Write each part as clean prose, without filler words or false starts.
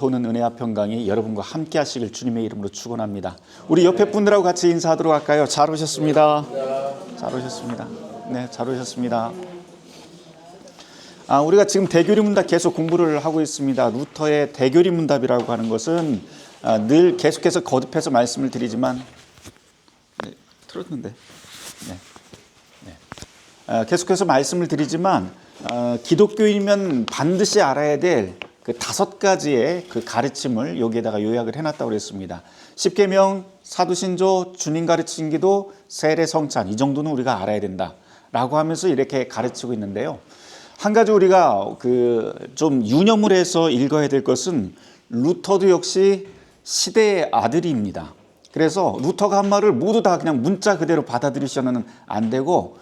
보는 은혜와 평강이 여러분과 함께 하시길 주님의 이름으로 축원합니다. 우리 옆에 분들하고 같이 인사하도록 할까요? 잘 오셨습니다. 잘 오셨습니다. 네, 잘 오셨습니다. 우리가 지금 대교리 문답 계속 공부를 하고 있습니다. 루터의 대교리 문답이라고 하는 것은 늘 계속해서 거듭해서 말씀을 드리지만 틀었는데 계속해서 말씀을 드리지만 기독교인이면 반드시 알아야 될 그 5가지의 그 가르침을 여기에다가 요약을 해놨다고 그랬습니다. 십계명, 사도신조, 주님 가르친 기도, 세례 성찬, 이 정도는 우리가 알아야 된다라고 하면서 이렇게 가르치고 있는데요. 한 가지 우리가 좀 유념을 해서 읽어야 될 것은 루터도 역시 시대의 아들입니다. 그래서 루터가 한 말을 모두 다 그냥 문자 그대로 받아들이셔서는 안 되고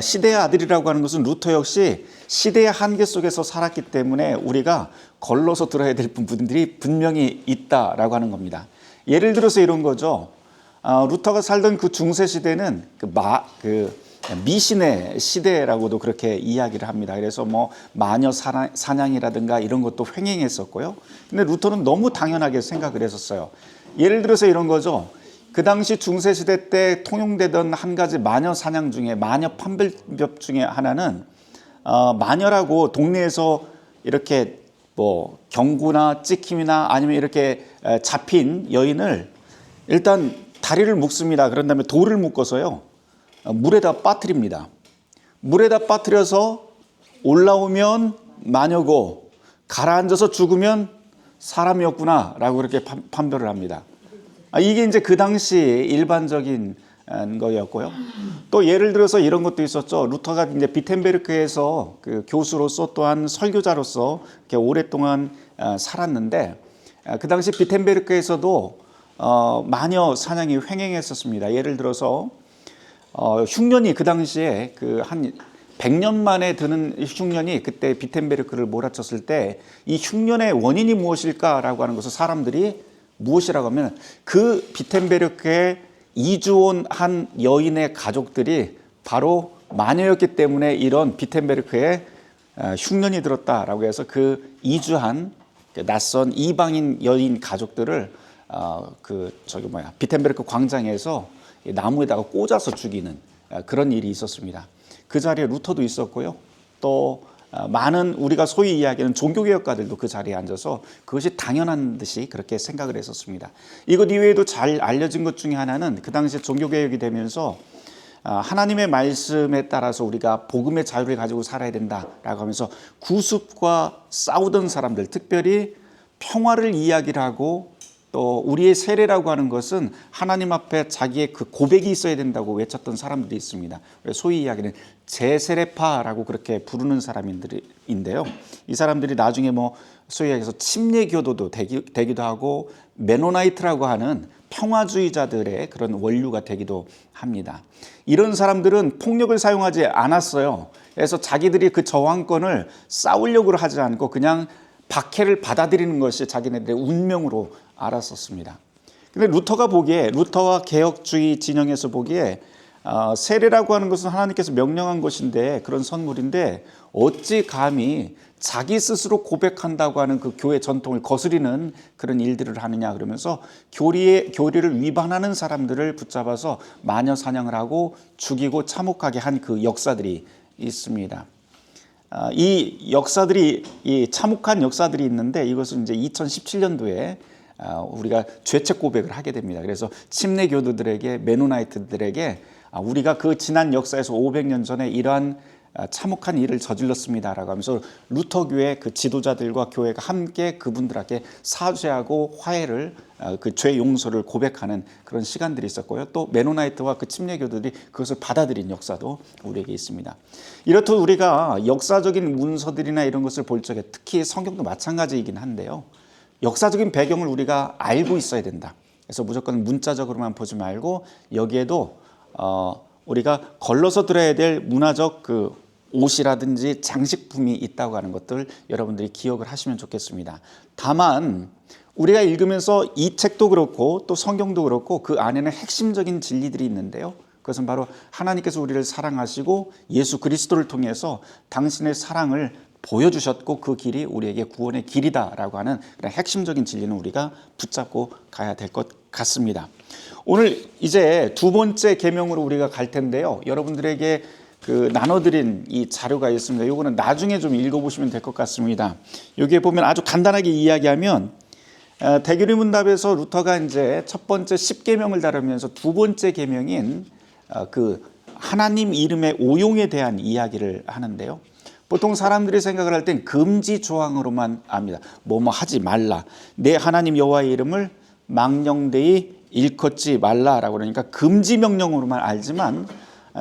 시대의 아들이라고 하는 것은 루터 역시 시대의 한계 속에서 살았기 때문에 우리가 걸러서 들어야 될 부분들이 분명히 있다라고 하는 겁니다. 예를 들어서 이런 거죠. 루터가 살던 그 중세 시대는 미신의 시대라고도 그렇게 이야기를 합니다. 그래서 뭐 마녀 사냥이라든가 이런 것도 횡행했었고요. 근데 루터는 너무 당연하게 생각을 했었어요. 예를 들어서 이런 거죠. 그 당시 중세시대 때 통용되던 한 가지 마녀 사냥 중에, 마녀 판별법 중에 하나는 마녀라고 동네에서 이렇게 뭐 경구나 찍힘이나 아니면 이렇게 잡힌 여인을 일단 다리를 묶습니다. 그런 다음에 돌을 묶어서요 물에다 빠뜨립니다. 물에다 빠뜨려서 올라오면 마녀고 가라앉아서 죽으면 사람이었구나 라고 그렇게 판별을 합니다. 이게 이제 그 당시 일반적인 거였고요. 또 예를 들어서 이런 것도 있었죠. 루터가 이제 비텐베르크에서 그 교수로서 또한 설교자로서 이렇게 오랫동안 살았는데 그 당시 비텐베르크에서도 마녀 사냥이 횡행했었습니다. 예를 들어서 흉년이 그 당시에 한 100년 만에 드는 흉년이 그때 비텐베르크를 몰아쳤을 때 이 흉년의 원인이 무엇일까라고 하는 것을 사람들이 무엇이라고 하면 그 비텐베르크에 이주온 한 여인의 가족들이 바로 마녀였기 때문에 이런 비텐베르크에 흉년이 들었다라고 해서 그 이주한 낯선 이방인 여인 가족들을 비텐베르크 광장에서 나무에다가 꽂아서 죽이는 그런 일이 있었습니다. 그 자리에 루터도 있었고요. 또 많은 우리가 소위 이야기하는 종교개혁가들도 그 자리에 앉아서 그것이 당연한 듯이 그렇게 생각을 했었습니다. 이것 이외에도 잘 알려진 것 중에 하나는 그 당시에 종교개혁이 되면서 하나님의 말씀에 따라서 우리가 복음의 자유를 가지고 살아야 된다라고 하면서 구습과 싸우던 사람들, 특별히 평화를 이야기를 하고 또 우리의 세례라고 하는 것은 하나님 앞에 자기의 그 고백이 있어야 된다고 외쳤던 사람들이 있습니다. 소위 이야기는 제세례파라고 그렇게 부르는 사람인데요. 이 사람들이 나중에 뭐 소위 얘기해서 침례교도도 되기도 하고 메노나이트라고 하는 평화주의자들의 그런 원류가 되기도 합니다. 이런 사람들은 폭력을 사용하지 않았어요. 그래서 자기들이 그 저항권을 싸우려고 하지 않고 그냥 박해를 받아들이는 것이 자기네들의 운명으로 알았었습니다. 근데 루터와 개혁주의 진영에서 보기에 세례라고 하는 것은 하나님께서 명령한 것인데 그런 선물인데 어찌 감히 자기 스스로 고백한다고 하는 그 교회 전통을 거스리는 그런 일들을 하느냐 그러면서 교리를 위반하는 사람들을 붙잡아서 마녀 사냥을 하고 죽이고 참혹하게 한 그 역사들이 있습니다. 이 역사들이, 이 참혹한 역사들이 있는데 이것은 이제 2017년도에 우리가 죄책 고백을 하게 됩니다. 그래서 침례교도들에게, 메노나이트들에게 우리가 그 지난 역사에서 500년 전에 이러한 참혹한 일을 저질렀습니다라고 하면서 루터교회 그 지도자들과 교회가 함께 그분들에게 사죄하고 화해를 그 죄 용서를 고백하는 그런 시간들이 있었고요. 또 메노나이트와 그 침례교도들이 그것을 받아들인 역사도 우리에게 있습니다. 이렇듯 우리가 역사적인 문서들이나 이런 것을 볼 적에 특히 성경도 마찬가지이긴 한데요. 역사적인 배경을 우리가 알고 있어야 된다. 그래서 무조건 문자적으로만 보지 말고 여기에도 우리가 걸러서 들어야 될 문화적 그 옷이라든지 장식품이 있다고 하는 것들 여러분들이 기억을 하시면 좋겠습니다. 다만 우리가 읽으면서 이 책도 그렇고 또 성경도 그렇고 그 안에는 핵심적인 진리들이 있는데요. 그것은 바로 하나님께서 우리를 사랑하시고 예수 그리스도를 통해서 당신의 사랑을 보여주셨고 그 길이 우리에게 구원의 길이다라고 하는 그런 핵심적인 진리는 우리가 붙잡고 가야 될 것 같습니다. 오늘 이제 두 번째 계명으로 우리가 갈 텐데요. 여러분들에게 나눠드린 이 자료가 있습니다. 이거는 나중에 좀 읽어보시면 될 것 같습니다. 여기에 보면 아주 간단하게 이야기하면 대규리 문답에서 루터가 이제 첫 번째 10계명을 다루면서 두 번째 계명인 하나님 이름의 오용에 대한 이야기를 하는데요. 보통 사람들이 생각을 할 땐 금지 조항으로만 압니다. 뭐뭐 하지 말라. 내 하나님 여호와의 이름을 망령되이 일컫지 말라라고 그러니까 금지 명령으로만 알지만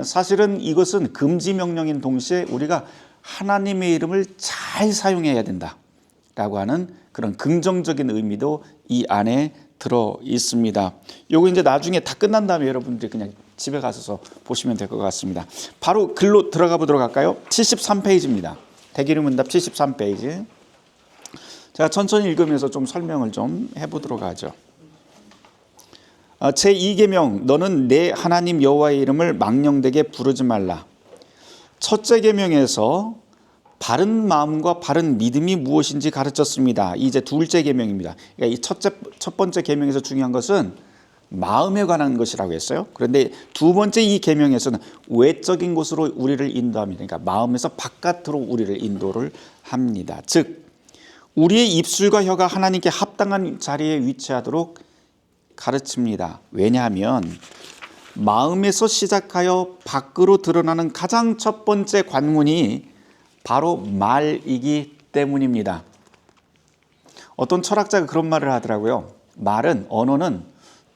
사실은 이것은 금지 명령인 동시에 우리가 하나님의 이름을 잘 사용해야 된다라고 하는 그런 긍정적인 의미도 이 안에 들어 있습니다. 요거 이제 나중에 다 끝난 다음에 여러분들이 그냥 집에 가서 보시면 될 것 같습니다. 바로 글로 들어가 보도록 할까요? 73페이지입니다. 대규리 문답 73페이지. 제가 천천히 읽으면서 좀 설명을 좀 해보도록 하죠. 제2계명 너는 내 하나님 여호와의 이름을 망령되게 부르지 말라. 첫째 계명에서 바른 마음과 바른 믿음이 무엇인지 가르쳤습니다. 이제 둘째 계명입니다. 그러니까 이 첫 번째 계명에서 중요한 것은 마음에 관한 것이라고 했어요. 그런데 두 번째 이 계명에서는 외적인 곳으로 우리를 인도합니다. 그러니까 마음에서 바깥으로 우리를 인도를 합니다. 즉 우리의 입술과 혀가 하나님께 합당한 자리에 위치하도록 가르칩니다. 왜냐하면 마음에서 시작하여 밖으로 드러나는 가장 첫 번째 관문이 바로 말이기 때문입니다. 어떤 철학자가 그런 말을 하더라고요. 언어는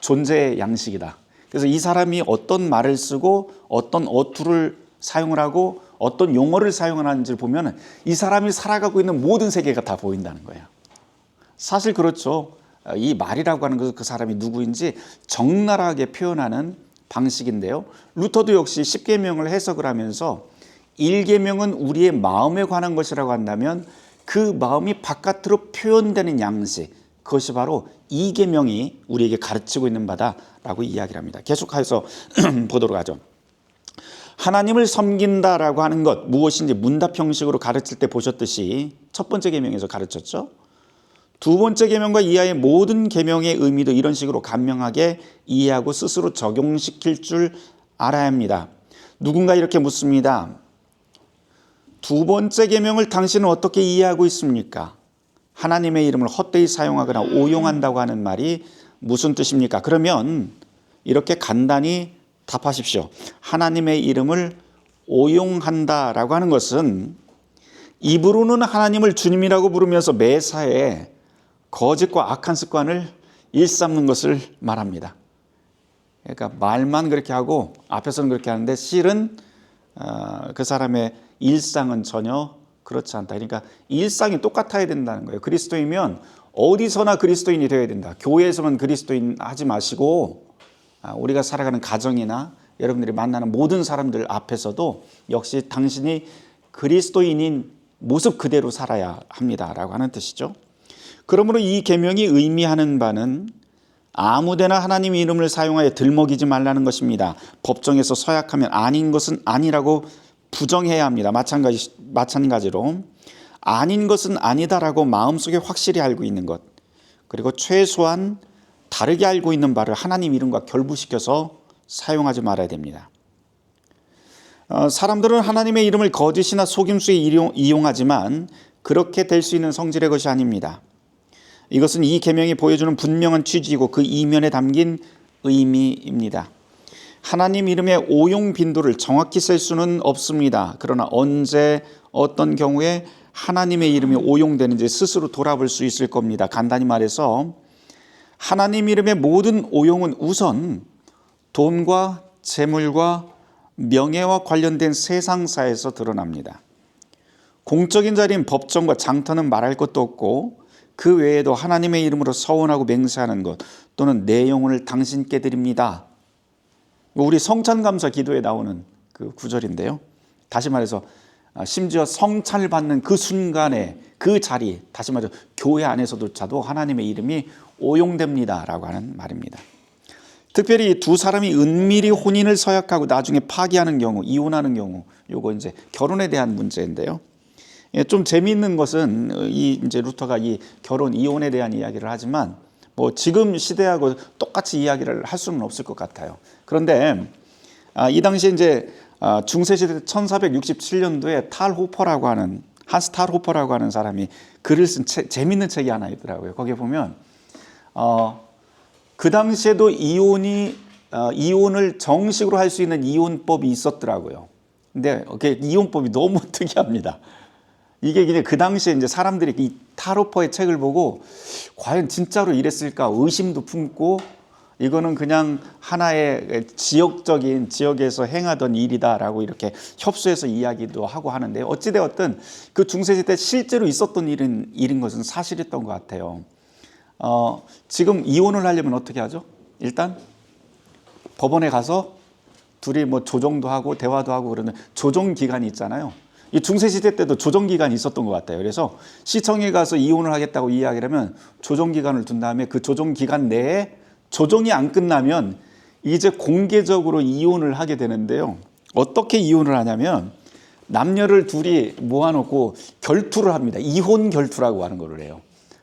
존재의 양식이다. 그래서 이 사람이 어떤 말을 쓰고 어떤 어투를 사용을 하고 어떤 용어를 사용하는지를 보면 이 사람이 살아가고 있는 모든 세계가 다 보인다는 거예요. 사실 그렇죠. 이 말이라고 하는 것은 그 사람이 누구인지 적나라하게 표현하는 방식인데요. 루터도 역시 10계명을 해석을 하면서 1계명은 우리의 마음에 관한 것이라고 한다면 그 마음이 바깥으로 표현되는 양식, 그것이 바로 2계명이 우리에게 가르치고 있는 바다라고 이야기를 합니다. 계속해서 보도록 하죠. 하나님을 섬긴다라고 하는 것 무엇인지 문답 형식으로 가르칠 때 보셨듯이 첫 번째 계명에서 가르쳤죠. 두 번째 계명과 이하의 모든 계명의 의미도 이런 식으로 간명하게 이해하고 스스로 적용시킬 줄 알아야 합니다. 누군가 이렇게 묻습니다. 두 번째 계명을 당신은 어떻게 이해하고 있습니까? 하나님의 이름을 헛되이 사용하거나 오용한다고 하는 말이 무슨 뜻입니까? 그러면 이렇게 간단히 답하십시오. 하나님의 이름을 오용한다라고 하는 것은 입으로는 하나님을 주님이라고 부르면서 매사에 거짓과 악한 습관을 일삼는 것을 말합니다. 그러니까 말만 그렇게 하고 앞에서는 그렇게 하는데 실은 그 사람의 일상은 전혀 그렇지 않다. 그러니까 일상이 똑같아야 된다는 거예요. 그리스도이면 어디서나 그리스도인이 되어야 된다. 교회에서만 그리스도인 하지 마시고 우리가 살아가는 가정이나 여러분들이 만나는 모든 사람들 앞에서도 역시 당신이 그리스도인인 모습 그대로 살아야 합니다라고 하는 뜻이죠. 그러므로 이 계명이 의미하는 바는 아무데나 하나님 이름을 사용하여 들먹이지 말라는 것입니다. 법정에서 서약하면 아닌 것은 아니라고 부정해야 합니다. 마찬가지로 아닌 것은 아니다라고 마음속에 확실히 알고 있는 것, 그리고 최소한 다르게 알고 있는 바를 하나님 이름과 결부시켜서 사용하지 말아야 됩니다. 사람들은 하나님의 이름을 거짓이나 속임수에 이용하지만 그렇게 될 수 있는 성질의 것이 아닙니다. 이것은 이 계명이 보여주는 분명한 취지이고 그 이면에 담긴 의미입니다. 하나님 이름의 오용 빈도를 정확히 셀 수는 없습니다. 그러나 언제 어떤 경우에 하나님의 이름이 오용되는지 스스로 돌아볼 수 있을 겁니다. 간단히 말해서 하나님 이름의 모든 오용은 우선 돈과 재물과 명예와 관련된 세상사에서 드러납니다. 공적인 자리인 법정과 장터는 말할 것도 없고 그 외에도 하나님의 이름으로 서원하고 맹세하는 것 또는 내 영혼을 당신께 드립니다. 우리 성찬감사 기도에 나오는 그 구절인데요. 다시 말해서 심지어 성찬을 받는 그 순간에 그 자리, 다시 말해서 교회 안에서조차도 하나님의 이름이 오용됩니다라고 하는 말입니다. 특별히 두 사람이 은밀히 혼인을 서약하고 나중에 파기하는 경우, 이혼하는 경우, 요거 이제 결혼에 대한 문제인데요. 예, 좀 재미있는 것은 이 이제 루터가 이 결혼 이혼에 대한 이야기를 하지만 뭐 지금 시대하고 똑같이 이야기를 할 수는 없을 것 같아요. 그런데 이 당시 이제 중세 시대 1467년도에 탈 호퍼라고 하는 한스 탈 호퍼라고 하는 사람이 글을 쓴 재미있는 책이 하나 있더라고요. 거기에 보면 그 당시에도 이혼을 정식으로 할 수 있는 이혼법이 있었더라고요. 근데 이혼법이 너무 특이합니다. 이게 그냥 그 당시에 이제 사람들이 이 타로퍼의 책을 보고 과연 진짜로 이랬을까 의심도 품고 이거는 그냥 하나의 지역에서 행하던 일이다라고 이렇게 협소해서 이야기도 하고 하는데 어찌되었든 그 중세시대 실제로 있었던 일인 것은 사실이었던 것 같아요. 지금 이혼을 하려면 어떻게 하죠? 일단 법원에 가서 둘이 뭐 조정도 하고 대화도 하고 그러는 조정 기간이 있잖아요. 이 중세시대 때도 조정 기간이 있었던 것 같아요. 그래서 시청에 가서 이혼을 하겠다고 이야기를 하면 조정 기간을 둔 다음에 그 조정 기간 내에 조정이 안 끝나면 이제 공개적으로 이혼을 하게 되는데요. 어떻게 이혼을 하냐면 남녀를 둘이 모아놓고 결투를 합니다. 이혼 결투라고 하는 거를 해요.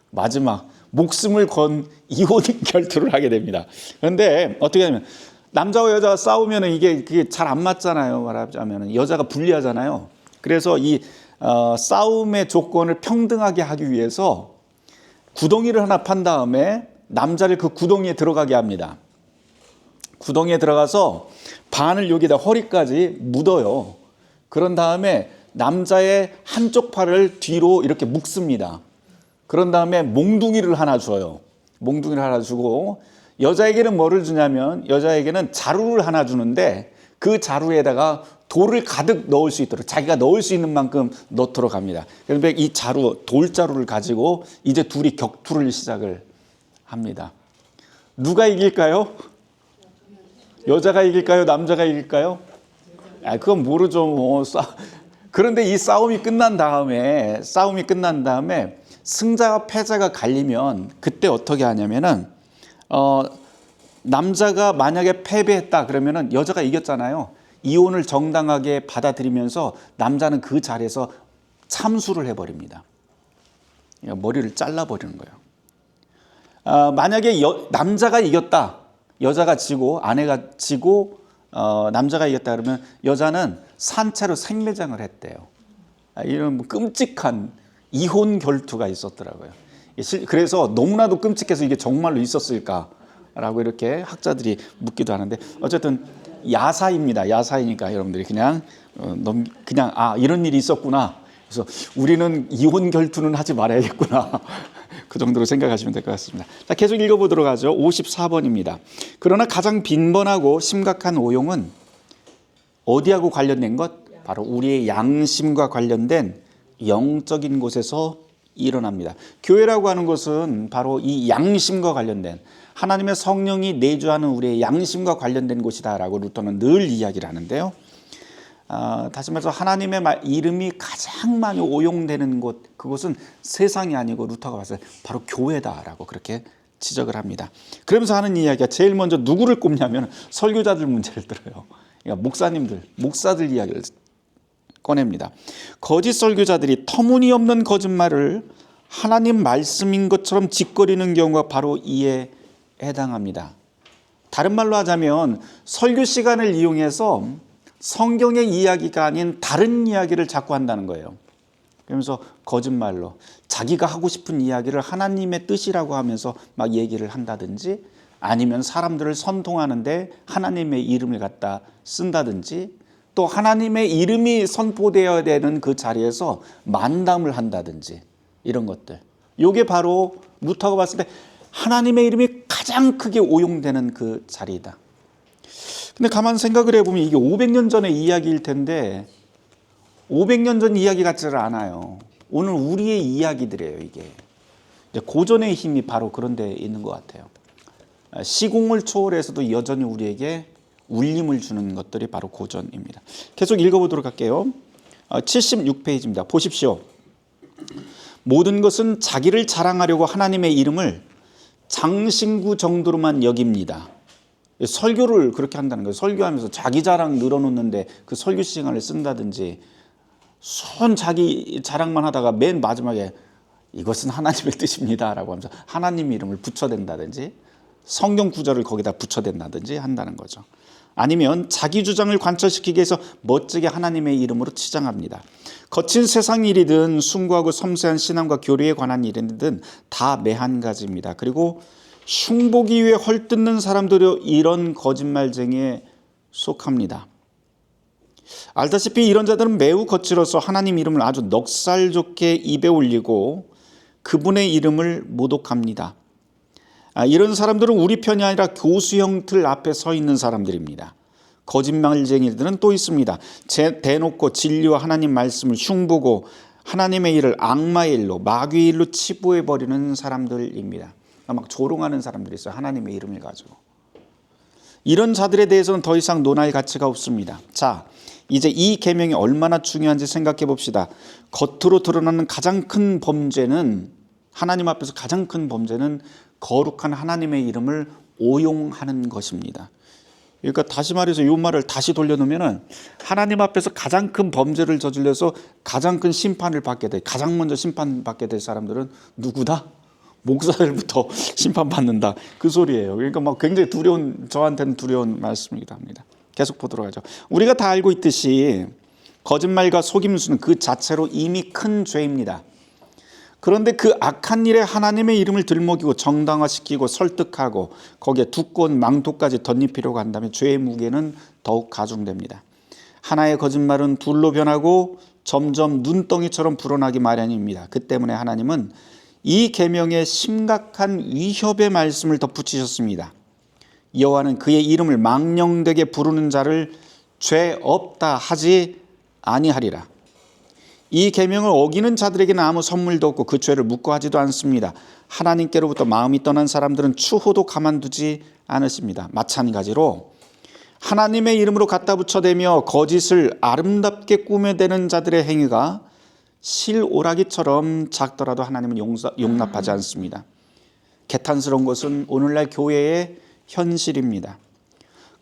마지막 목숨을 건 이혼 결투를 하게 됩니다. 그런데 어떻게 하냐면 남자와 여자가 싸우면 그게 잘 안 맞잖아요. 말하자면 여자가 불리하잖아요. 그래서 이 싸움의 조건을 평등하게 하기 위해서 구덩이를 하나 판 다음에 남자를 그 구덩이에 들어가게 합니다. 구덩이에 들어가서 반을 여기다 허리까지 묻어요. 그런 다음에 남자의 한쪽 팔을 뒤로 이렇게 묶습니다. 그런 다음에 몽둥이를 하나 줘요. 몽둥이를 하나 주고 여자에게는 뭐를 주냐면 여자에게는 자루를 하나 주는데 그 자루에다가 돌을 가득 넣을 수 있도록 자기가 넣을 수 있는 만큼 넣도록 합니다. 그런데 이 돌자루를 가지고 이제 둘이 격투를 시작을 합니다. 누가 이길까요? 여자가 이길까요? 남자가 이길까요? 그건 모르죠. 그런데 이 싸움이 끝난 다음에 승자와 패자가 갈리면 그때 어떻게 하냐면은 남자가 만약에 패배했다 그러면은 여자가 이겼잖아요. 이혼을 정당하게 받아들이면서 남자는 그 자리에서 참수를 해버립니다. 머리를 잘라버리는 거예요. 만약에 남자가 이겼다, 여자가 지고 아내가 지고 남자가 이겼다 그러면 여자는 산채로 생매장을 했대요. 이런 끔찍한 이혼 결투가 있었더라고요. 그래서 너무나도 끔찍해서 이게 정말로 있었을까라고 이렇게 학자들이 묻기도 하는데 어쨌든 야사입니다. 야사이니까 여러분들이 그냥 이런 일이 있었구나. 그래서 우리는 이혼 결투는 하지 말아야겠구나. 그 정도로 생각하시면 될 것 같습니다. 자, 계속 읽어보도록 하죠. 54번입니다. 그러나 가장 빈번하고 심각한 오용은 어디하고 관련된 것? 바로 우리의 양심과 관련된 영적인 곳에서 일어납니다. 교회라고 하는 것은 바로 이 양심과 관련된 하나님의 성령이 내주하는 우리의 양심과 관련된 곳이다라고 루터는 늘 이야기를 하는데요. 다시 말해서 하나님의 이름이 가장 많이 오용되는 곳, 그곳은 세상이 아니고 루터가 봤을 때 바로 교회다라고 그렇게 지적을 합니다. 그러면서 하는 이야기가 제일 먼저 누구를 꼽냐면 설교자들 문제를 들어요. 그러니까 목사들 이야기를 꺼냅니다. 거짓 설교자들이 터무니없는 거짓말을 하나님 말씀인 것처럼 짓거리는 경우가 바로 이에 해당합니다. 다른 말로 하자면 설교 시간을 이용해서 성경의 이야기가 아닌 다른 이야기를 자꾸 한다는 거예요. 그러면서 거짓말로 자기가 하고 싶은 이야기를 하나님의 뜻이라고 하면서 막 얘기를 한다든지 아니면 사람들을 선동하는데 하나님의 이름을 갖다 쓴다든지 또 하나님의 이름이 선포되어야 되는 그 자리에서 만담을 한다든지 이런 것들. 이게 바로 루터가 봤을 때 하나님의 이름이 가장 크게 오용되는 그 자리이다. 근데 가만 생각을 해보면 이게 500년 전의 이야기일 텐데 500년 전 이야기 같지를 않아요. 오늘 우리의 이야기들이에요. 이게 고전의 힘이 바로 그런 데 있는 것 같아요. 시공을 초월해서도 여전히 우리에게 울림을 주는 것들이 바로 고전입니다. 계속 읽어보도록 할게요. 76페이지입니다. 보십시오. 모든 것은 자기를 자랑하려고 하나님의 이름을 장신구 정도로만 여깁니다. 설교를 그렇게 한다는 거예요. 설교하면서 자기 자랑 늘어놓는데 그 설교 시간을 쓴다든지 손 자기 자랑만 하다가 맨 마지막에 이것은 하나님의 뜻입니다라고 하면서 하나님 이름을 붙여댄다든지 성경 구절을 거기다 붙여댄다든지 한다는 거죠. 아니면 자기 주장을 관철시키기 위해서 멋지게 하나님의 이름으로 치장합니다. 거친 세상 일이든 숭고하고 섬세한 신앙과 교리에 관한 일이든 다 매한가지입니다. 그리고 흉보기 위해 헐뜯는 사람들이 이런 거짓말쟁이에 속합니다. 알다시피 이런 자들은 매우 거칠어서 하나님 이름을 아주 넉살 좋게 입에 올리고 그분의 이름을 모독합니다. 이런 사람들은 우리 편이 아니라 교수형 틀 앞에 서 있는 사람들입니다. 거짓말쟁이들은 또 있습니다. 대놓고 진리와 하나님 말씀을 흉보고 하나님의 일을 악마의 일로 마귀의 일로 치부해버리는 사람들입니다. 막 조롱하는 사람들이 있어요. 하나님의 이름을 가지고. 이런 자들에 대해서는 더 이상 논할 가치가 없습니다. 자, 이제 이 계명이 얼마나 중요한지 생각해 봅시다. 겉으로 드러나는 가장 큰 범죄는, 하나님 앞에서 가장 큰 범죄는 거룩한 하나님의 이름을 오용하는 것입니다. 그러니까 다시 말해서 이 말을 다시 돌려놓으면 하나님 앞에서 가장 큰 범죄를 저질러서 가장 큰 심판을 받게 돼. 가장 먼저 심판받게 될 사람들은 누구다? 목사들부터 심판받는다. 그 소리예요. 그러니까 막 굉장히 두려운, 저한테는 두려운 말씀이기도 합니다. 계속 보도록 하죠. 우리가 다 알고 있듯이 거짓말과 속임수는 그 자체로 이미 큰 죄입니다. 그런데 그 악한 일에 하나님의 이름을 들먹이고 정당화시키고 설득하고 거기에 두꺼운 망토까지 덧입히려고 한다면 죄의 무게는 더욱 가중됩니다. 하나의 거짓말은 둘로 변하고 점점 눈덩이처럼 불어나기 마련입니다. 그 때문에 하나님은 이 계명에 심각한 위협의 말씀을 덧붙이셨습니다. 여호와는 그의 이름을 망령되게 부르는 자를 죄 없다 하지 아니하리라. 이 계명을 어기는 자들에게는 아무 선물도 없고 그 죄를 묵고하지도 않습니다. 하나님께로부터 마음이 떠난 사람들은 추호도 가만두지 않으십니다. 마찬가지로 하나님의 이름으로 갖다 붙여대며 거짓을 아름답게 꾸며대는 자들의 행위가 실오라기처럼 작더라도 하나님은 용납하지 않습니다. 개탄스러운 것은 오늘날 교회의 현실입니다.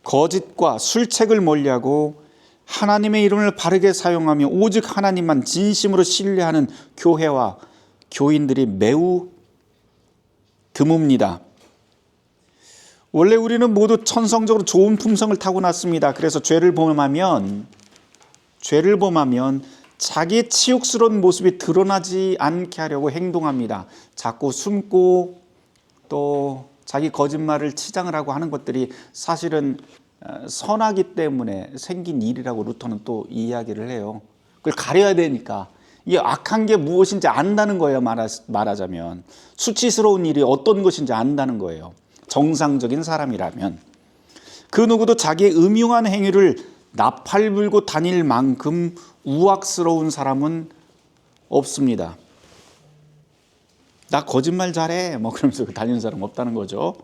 거짓과 술책을 멀리하고 하나님의 이름을 바르게 사용하며 오직 하나님만 진심으로 신뢰하는 교회와 교인들이 매우 드뭅니다. 원래 우리는 모두 천성적으로 좋은 품성을 타고났습니다. 그래서 죄를 범하면 자기의 치욕스러운 모습이 드러나지 않게 하려고 행동합니다. 자꾸 숨고 또 자기 거짓말을 치장을 하고 하는 것들이 사실은 선하기 때문에 생긴 일이라고 루터는 또 이야기를 해요. 그걸 가려야 되니까. 이게 악한 게 무엇인지 안다는 거예요. 말하자면 수치스러운 일이 어떤 것인지 안다는 거예요. 정상적인 사람이라면. 그 누구도 자기의 음흉한 행위를 나팔 불고 다닐 만큼 우악스러운 사람은 없습니다. 나 거짓말 잘해 뭐 그러면서 다니는 사람 없다는 거죠.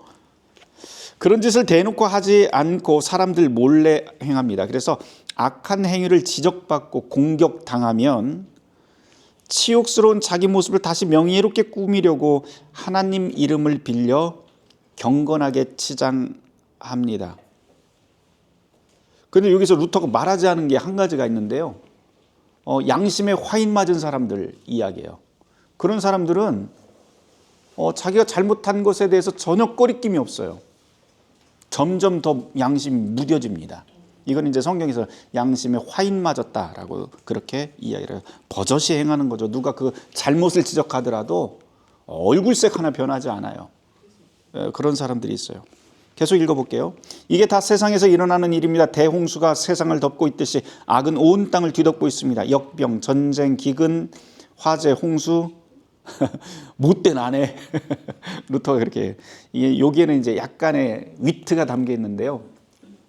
그런 짓을 대놓고 하지 않고 사람들 몰래 행합니다. 그래서 악한 행위를 지적받고 공격당하면 치욕스러운 자기 모습을 다시 명예롭게 꾸미려고 하나님 이름을 빌려 경건하게 치장합니다. 그런데 여기서 루터가 말하지 않은 게 한 가지가 있는데요. 양심에 화인 맞은 사람들 이야기예요. 그런 사람들은 자기가 잘못한 것에 대해서 전혀 꺼리낌이 없어요. 점점 더 양심이 무뎌집니다. 이건 이제 성경에서 양심에 화인 맞았다라고 그렇게 이야기를 해요. 버젓이 행하는 거죠. 누가 그 잘못을 지적하더라도 얼굴색 하나 변하지 않아요. 그런 사람들이 있어요. 계속 읽어볼게요. 이게 다 세상에서 일어나는 일입니다. 대홍수가 세상을 덮고 있듯이 악은 온 땅을 뒤덮고 있습니다. 역병, 전쟁, 기근, 화재, 홍수, 못된 아내. 루터가 그렇게 여기에는 이제 약간의 위트가 담겨 있는데요.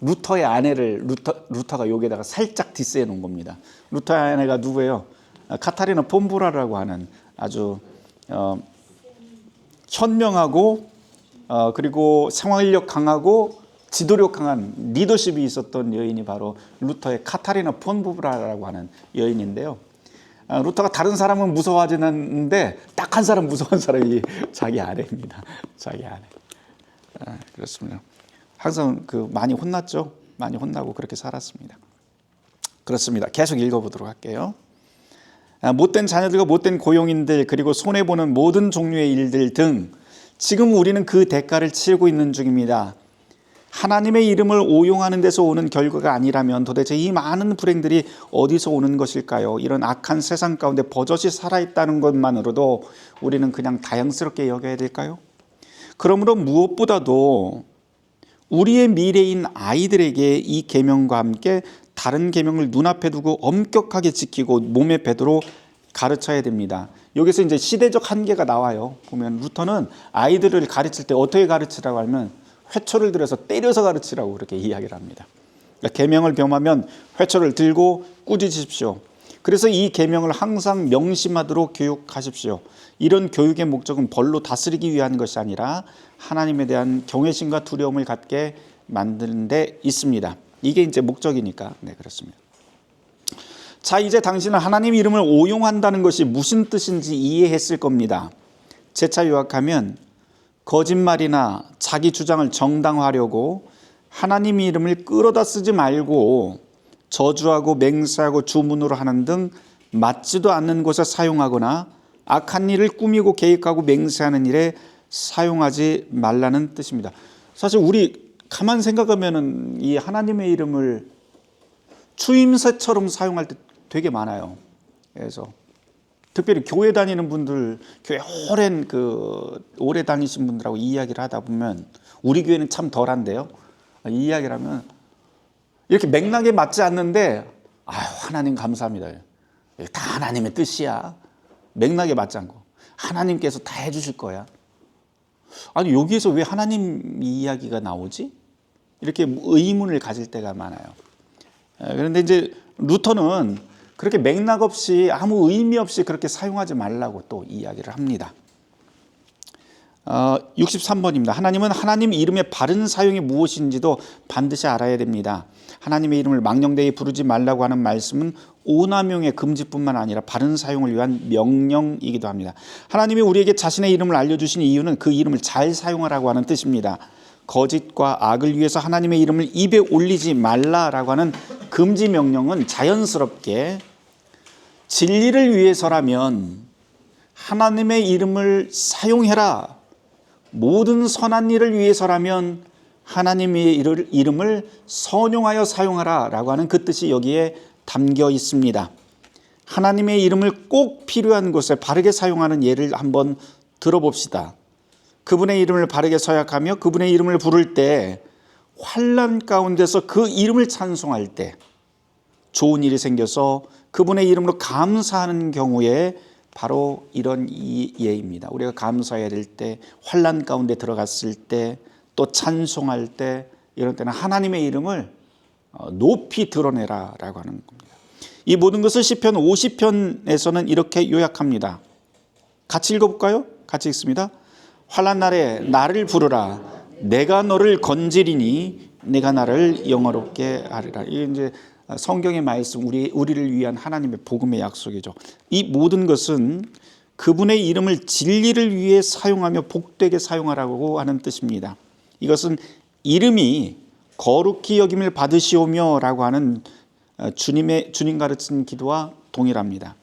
루터의 아내를 루터가 여기에다가 살짝 디스해 놓은 겁니다. 루터의 아내가 누구예요? 카타리나 폼브라라고 하는 아주 현명하고 그리고 생활력 강하고 지도력 강한 리더십이 있었던 여인이 바로 루터의 카타리나 폼브라라고 하는 여인인데요. 루터가 다른 사람은 무서워하지는 않는데 딱 한 사람 무서운 사람이 자기 아내입니다. 자기 아내. 그렇습니다. 항상 많이 혼났죠. 많이 혼나고 그렇게 살았습니다. 그렇습니다. 계속 읽어보도록 할게요. 못된 자녀들과 못된 고용인들, 그리고 손해보는 모든 종류의 일들 등 지금 우리는 그 대가를 치르고 있는 중입니다. 하나님의 이름을 오용하는 데서 오는 결과가 아니라면 도대체 이 많은 불행들이 어디서 오는 것일까요? 이런 악한 세상 가운데 버젓이 살아있다는 것만으로도 우리는 그냥 다행스럽게 여겨야 될까요? 그러므로 무엇보다도 우리의 미래인 아이들에게 이 계명과 함께 다른 계명을 눈앞에 두고 엄격하게 지키고 몸에 배도록 가르쳐야 됩니다. 여기서 이제 시대적 한계가 나와요. 보면 루터는 아이들을 가르칠 때 어떻게 가르치라고 하면 회초를 들여서 때려서 가르치라고 그렇게 이야기를 합니다. 그러니까 계명을 범하면 회초를 들고 꾸짖으십시오. 그래서 이 계명을 항상 명심하도록 교육하십시오. 이런 교육의 목적은 벌로 다스리기 위한 것이 아니라 하나님에 대한 경외심과 두려움을 갖게 만드는 데 있습니다. 이게 이제 목적이니까. 네, 그렇습니다. 자, 이제 당신은 하나님 이름을 오용한다는 것이 무슨 뜻인지 이해했을 겁니다. 재차 요약하면 거짓말이나 자기 주장을 정당화하려고 하나님 이름을 끌어다 쓰지 말고 저주하고 맹세하고 주문으로 하는 등 맞지도 않는 곳에 사용하거나 악한 일을 꾸미고 계획하고 맹세하는 일에 사용하지 말라는 뜻입니다. 사실 우리 가만 생각하면 이 하나님의 이름을 추임새처럼 사용할 때 되게 많아요. 그래서 특별히 교회 다니는 분들, 교회 오래 다니신 분들하고 이야기를 하다 보면 우리 교회는 참 덜한데요. 이 이야기를 하면 이렇게 맥락에 맞지 않는데 하나님 감사합니다. 다 하나님의 뜻이야. 맥락에 맞지 않고 하나님께서 다 해주실 거야. 아니 여기에서 왜 하나님 이야기가 나오지? 이렇게 의문을 가질 때가 많아요. 그런데 이제 루터는 그렇게 맥락 없이 아무 의미 없이 그렇게 사용하지 말라고 또 이야기를 합니다. 63번입니다. 하나님은 하나님 이름의 바른 사용이 무엇인지도 반드시 알아야 됩니다. 하나님의 이름을 망령되이 부르지 말라고 하는 말씀은 오남용의 금지뿐만 아니라 바른 사용을 위한 명령이기도 합니다. 하나님이 우리에게 자신의 이름을 알려주신 이유는 그 이름을 잘 사용하라고 하는 뜻입니다. 거짓과 악을 위해서 하나님의 이름을 입에 올리지 말라라고 하는 금지 명령은 자연스럽게 진리를 위해서라면 하나님의 이름을 사용해라. 모든 선한 일을 위해서라면 하나님의 이름을 선용하여 사용하라 라고 하는 그 뜻이 여기에 담겨 있습니다. 하나님의 이름을 꼭 필요한 곳에 바르게 사용하는 예를 한번 들어봅시다. 그분의 이름을 바르게 서약하며 그분의 이름을 부를 때 환난 가운데서 그 이름을 찬송할 때 좋은 일이 생겨서 그분의 이름으로 감사하는 경우에 바로 이런 예입니다. 우리가 감사해야 될 때, 환난 가운데 들어갔을 때, 또 찬송할 때, 이런 때는 하나님의 이름을 높이 드러내라라고 하는 겁니다. 이 모든 것을 시편 50편에서는 이렇게 요약합니다. 같이 읽어볼까요? 같이 읽습니다. 환난 날에 나를 부르라. 내가 너를 건지리니 내가 나를 영화롭게 하리라. 이게 이제 성경의 말씀, 우리를 위한 하나님의 복음의 약속이죠. 이 모든 것은 그분의 이름을 진리를 위해 사용하며 복되게 사용하라고 하는 뜻입니다. 이것은 이름이 거룩히 여김을 받으시오며 라고 하는 주님 가르친 기도와 동일합니다.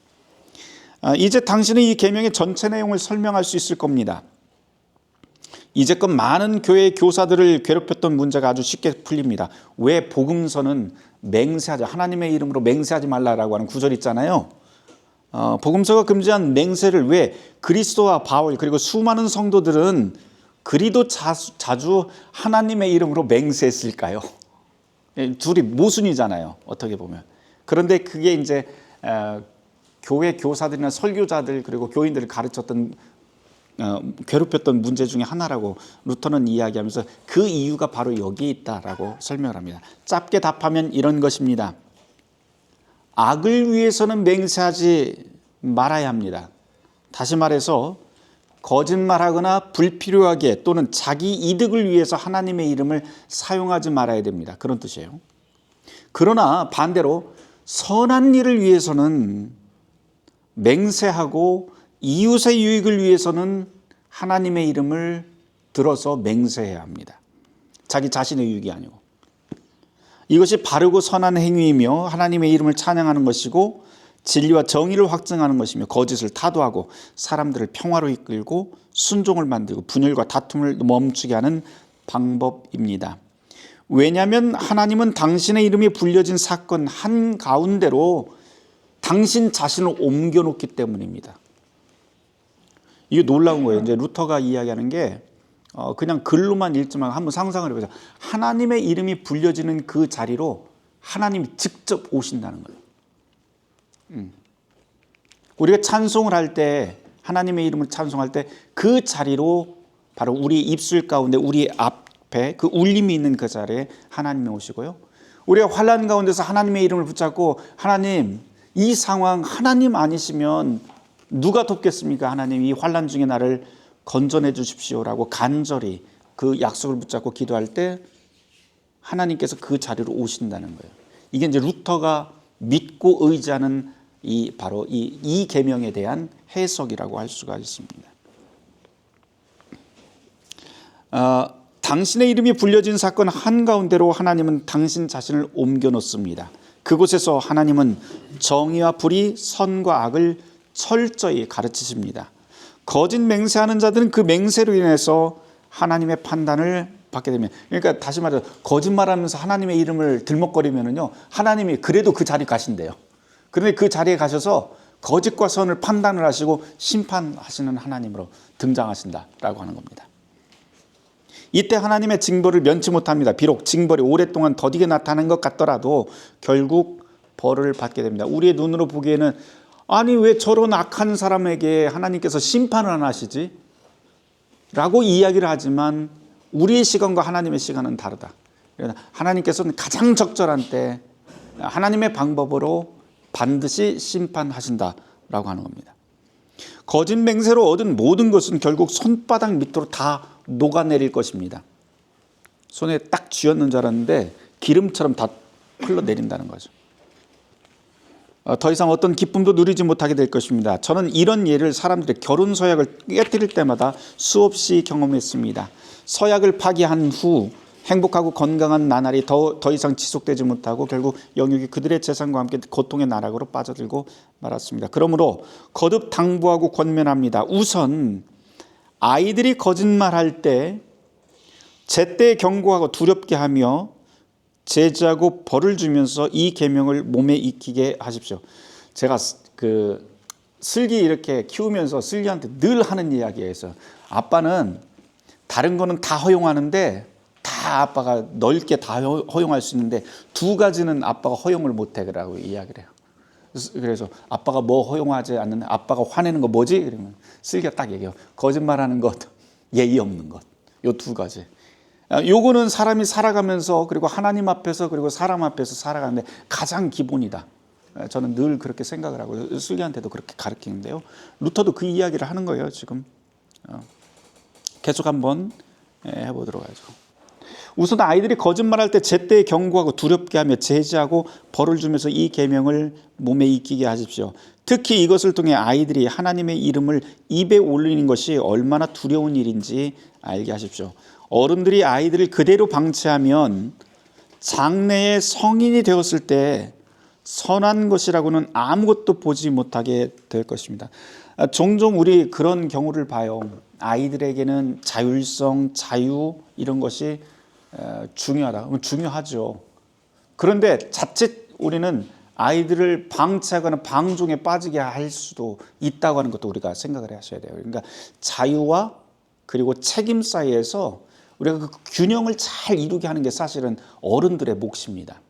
이제 당신은 이 계명의 전체 내용을 설명할 수 있을 겁니다. 이제껏 많은 교회 교사들을 괴롭혔던 문제가 아주 쉽게 풀립니다. 왜 복음서는 맹세하지, 하나님의 이름으로 맹세하지 말라라고 하는 구절이 있잖아요. 복음서가 금지한 맹세를 왜 그리스도와 바울 그리고 수많은 성도들은 그리도 자주 하나님의 이름으로 맹세했을까요? 둘이 모순이잖아요. 어떻게 보면. 그런데 그게 이제 교회 교사들이나 설교자들 그리고 교인들을 가르쳤던 괴롭혔던 문제 중에 하나라고 루터는 이야기하면서 그 이유가 바로 여기에 있다라고 설명을 합니다. 짧게 답하면 이런 것입니다. 악을 위해서는 맹세하지 말아야 합니다. 다시 말해서 거짓말하거나 불필요하게 또는 자기 이득을 위해서 하나님의 이름을 사용하지 말아야 됩니다. 그런 뜻이에요. 그러나 반대로 선한 일을 위해서는 맹세하고 이웃의 유익을 위해서는 하나님의 이름을 들어서 맹세해야 합니다. 자기 자신의 유익이 아니고. 이것이 바르고 선한 행위이며 하나님의 이름을 찬양하는 것이고 진리와 정의를 확증하는 것이며 거짓을 타도하고 사람들을 평화로 이끌고 순종을 만들고 분열과 다툼을 멈추게 하는 방법입니다. 왜냐하면 하나님은 당신의 이름이 불려진 사건 한가운데로 당신 자신을 옮겨놓기 때문입니다. 이게 놀라운 거예요. 이제 루터가 이야기하는 게 그냥 글로만 읽지만 한번 상상을 해보자. 하나님의 이름이 불려지는 그 자리로 하나님이 직접 오신다는 거예요. 우리가 찬송을 할 때, 하나님의 이름을 찬송할 때 그 자리로 바로 우리 입술 가운데 우리 앞에 그 울림이 있는 그 자리에 하나님이 오시고요. 우리가 환난 가운데서 하나님의 이름을 붙잡고 하나님, 이 상황 하나님 아니시면 누가 돕겠습니까? 하나님, 이 환난 중에 나를 건져내 주십시오라고 간절히 그 약속을 붙잡고 기도할 때 하나님께서 그 자리로 오신다는 거예요. 이게 이제 루터가 믿고 의지하는 바로 이 계명에 대한 해석이라고 할 수가 있습니다. 당신의 이름이 불려진 사건 한가운데로 하나님은 당신 자신을 옮겨 놓습니다. 그곳에서 하나님은 정의와 불의, 선과 악을 철저히 가르치십니다. 거짓 맹세하는 자들은 그 맹세로 인해서 하나님의 판단을 받게 되면, 그러니까 다시 말해서 거짓말하면서 하나님의 이름을 들먹거리면은요, 하나님이 그래도 그 자리 가신대요. 그런데 그 자리에 가셔서 거짓과 선을 판단을 하시고 심판하시는 하나님으로 등장하신다라고 하는 겁니다. 이때 하나님의 징벌을 면치 못합니다. 비록 징벌이 오랫동안 더디게 나타나는 것 같더라도 결국 벌을 받게 됩니다. 우리의 눈으로 보기에는 아니 왜 저런 악한 사람에게 하나님께서 심판을 안 하시지? 라고 이야기를 하지만 우리의 시간과 하나님의 시간은 다르다. 하나님께서는 가장 적절한 때 하나님의 방법으로 반드시 심판하신다라고 하는 겁니다. 거짓 맹세로 얻은 모든 것은 결국 손바닥 밑으로 다 녹아내릴 것입니다. 손에 딱 쥐었는 줄 알았는데 기름처럼 다 흘러내린다는 거죠. 더 이상 어떤 기쁨도 누리지 못하게 될 것입니다. 저는 이런 예를 사람들의 결혼 서약을 깨뜨릴 때마다 수없이 경험했습니다. 서약을 파기한 후 행복하고 건강한 나날이 더 이상 지속되지 못하고 결국 영육이 그들의 재산과 함께 고통의 나락으로 빠져들고 말았습니다. 그러므로 거듭 당부하고 권면합니다. 우선 아이들이 거짓말할 때 제때 경고하고 두렵게 하며 제지하고 벌을 주면서 이 계명을 몸에 익히게 하십시오. 제가 슬기 이렇게 키우면서 슬기한테 늘 하는 이야기가 있어요. 아빠는 다른 거는 다 허용하는데 다 아빠가 넓게 다 허용할 수 있는데 두 가지는 아빠가 허용을 못해 그러고 이야기를 해요. 그래서 아빠가 뭐 허용하지 않는 아빠가 화내는 거 뭐지? 그러면 슬기가 딱 얘기해요. 거짓말하는 것, 예의 없는 것. 요 두 가지. 요거는 사람이 살아가면서 그리고 하나님 앞에서 그리고 사람 앞에서 살아가는데 가장 기본이다. 저는 늘 그렇게 생각을 하고 슬기한테도 그렇게 가르치는데요. 루터도 그 이야기를 하는 거예요. 지금 계속 한번 해보도록 하죠. 우선 아이들이 거짓말할 때 제때 경고하고 두렵게 하며 제지하고 벌을 주면서 이 계명을 몸에 익히게 하십시오. 특히 이것을 통해 아이들이 하나님의 이름을 입에 올리는 것이 얼마나 두려운 일인지 알게 하십시오. 어른들이 아이들을 그대로 방치하면 장래에 성인이 되었을 때 선한 것이라고는 아무것도 보지 못하게 될 것입니다. 종종 우리 그런 경우를 봐요. 아이들에게는 자율성, 자유 이런 것이 중요하다. 중요하죠. 그런데 자칫 우리는 아이들을 방치하거나 방종에 빠지게 할 수도 있다고 하는 것도 우리가 생각을 하셔야 돼요. 그러니까 자유와 그리고 책임 사이에서 우리가 그 균형을 잘 이루게 하는 게 사실은 어른들의 몫입니다.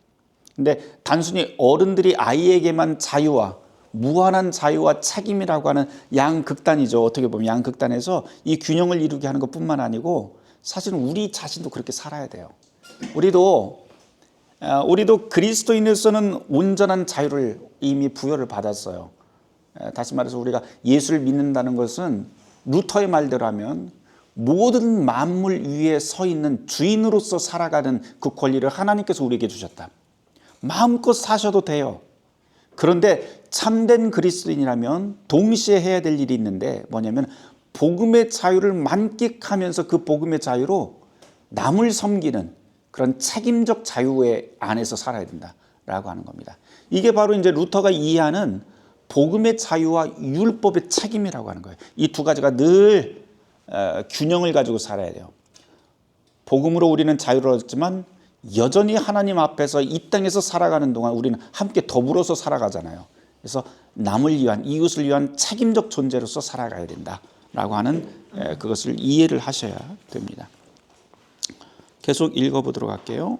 근데 단순히 어른들이 아이에게만 자유와 무한한 자유와 책임이라고 하는 양극단이죠. 어떻게 보면 양극단에서 이 균형을 이루게 하는 것뿐만 아니고 사실은 우리 자신도 그렇게 살아야 돼요. 우리도 그리스도인으로서는 온전한 자유를 이미 부여를 받았어요. 다시 말해서 우리가 예수를 믿는다는 것은 루터의 말대로 하면 모든 만물 위에 서 있는 주인으로서 살아가는 그 권리를 하나님께서 우리에게 주셨다. 마음껏 사셔도 돼요. 그런데 참된 그리스도인이라면 동시에 해야 될 일이 있는데 뭐냐면 복음의 자유를 만끽하면서 그 복음의 자유로 남을 섬기는 그런 책임적 자유의 안에서 살아야 된다라고 하는 겁니다. 이게 바로 이제 루터가 이해하는 복음의 자유와 율법의 책임이라고 하는 거예요. 이 두 가지가 늘 균형을 가지고 살아야 돼요. 복음으로 우리는 자유를 얻었지만 여전히 하나님 앞에서 이 땅에서 살아가는 동안 우리는 함께 더불어서 살아가잖아요. 그래서 남을 위한, 이웃을 위한 책임적 존재로서 살아가야 된다라고 하는 그것을 이해를 하셔야 됩니다. 계속 읽어보도록 할게요.